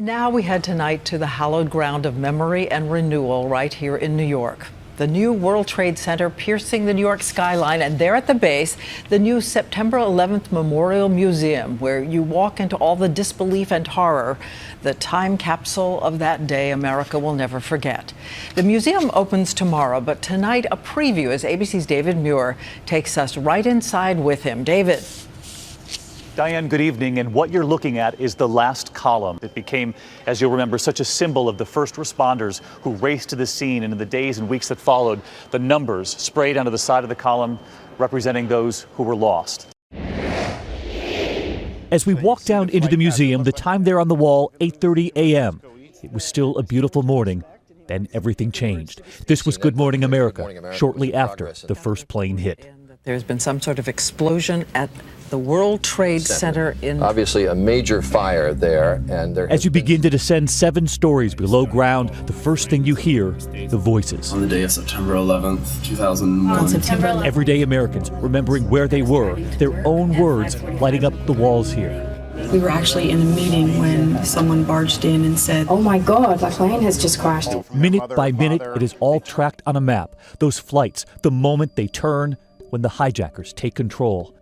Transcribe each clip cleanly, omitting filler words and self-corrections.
Now we head tonight to the hallowed ground of memory and renewal right here in New York. The new World Trade Center piercing the New York skyline, and there at the base, the new September 11th Memorial Museum, where you walk into all the disbelief and horror, the time capsule of that day America will never forget. The museum opens tomorrow, but tonight a preview as ABC's David Muir takes us right inside with him. David. Diane, good evening. And what you're looking at is the last column. It became, as you'll remember, such a symbol of the first responders who raced to the scene. And in the days and weeks that followed, the numbers sprayed onto the side of the column representing those who were lost. As we walk down into the museum, the time there on the wall, 8:30 a.m. It was still a beautiful morning. Then everything changed. This was Good Morning America, shortly after the first plane hit. There's been some sort of explosion at the World Trade Center in... Obviously a major fire there. And there as you begin to descend 7 stories below ground, the first thing you hear, the voices. On the day of September 11th, 2001. Everyday Americans remembering where they were, their own words lighting up the walls here. We were actually in a meeting when someone barged in and said, "Oh my God, the plane has just crashed." Minute by minute, it is all tracked on a map. Those flights, the moment they turn, when the hijackers take control.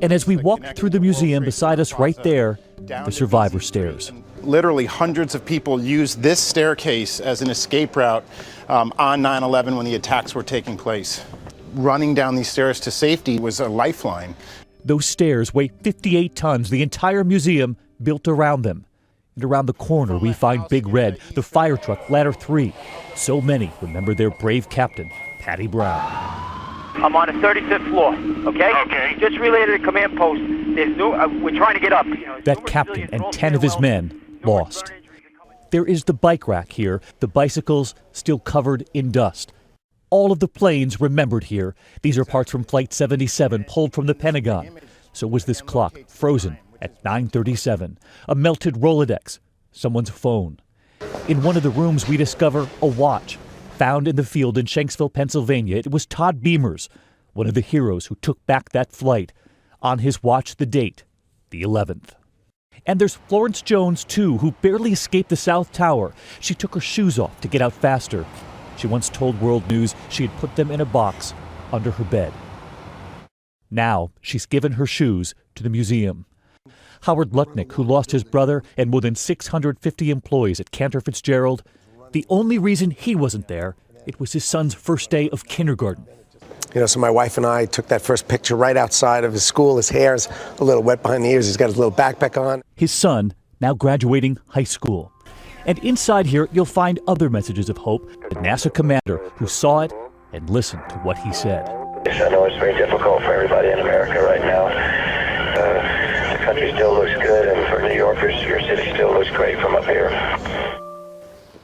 And as we walk through the museum, beside us right there, the survivor stairs. Literally hundreds of people used this staircase as an escape route on 9/11 when the attacks were taking place. Running down these stairs to safety was a lifeline. Those stairs weigh 58 tons, the entire museum built around them. And around the corner, we find Big Red, the fire truck, Ladder 3. So many remember their brave captain, Patty Brown. I'm on the 35th floor, okay? Okay. Just relayed to the command post. There's we're trying to get up. That captain and 10 of his men lost. There is the bike rack here, the bicycles still covered in dust. All of the planes remembered here. These are parts from Flight 77 pulled from the Pentagon. So was this clock, frozen at 9:37. A melted Rolodex, someone's phone. In one of the rooms, we discover a watch. Found in the field in Shanksville, Pennsylvania. It was Todd Beamers, one of the heroes who took back that flight. On his watch, the date, the 11th. And there's Florence Jones, too, who barely escaped the South Tower. She took her shoes off to get out faster. She once told World News she had put them in a box under her bed. Now she's given her shoes to the museum. Howard Lutnick, who lost his brother and more than 650 employees at Cantor Fitzgerald, the only reason he wasn't there, it was his son's first day of kindergarten. So my wife and I took that first picture right outside of his school. His hair's a little wet behind the ears. He's got his little backpack on. His son, now graduating high school. And inside here, you'll find other messages of hope. The NASA commander who saw it and listened to what he said. I know it's very difficult for everybody in America right now. The country still looks good, and for New Yorkers, your city still looks great from up here.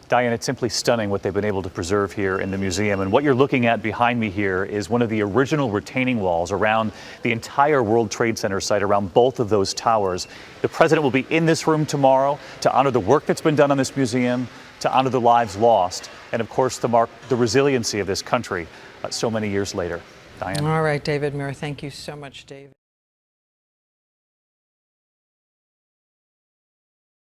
Diane, it's simply stunning what they've been able to preserve here in the museum. And what you're looking at behind me here is one of the original retaining walls around the entire World Trade Center site, around both of those towers. The president will be in this room tomorrow to honor the work that's been done on this museum, to honor the lives lost, and of course to mark the resiliency of this country so many years later. Diane. All right, David Muir, thank you so much, David.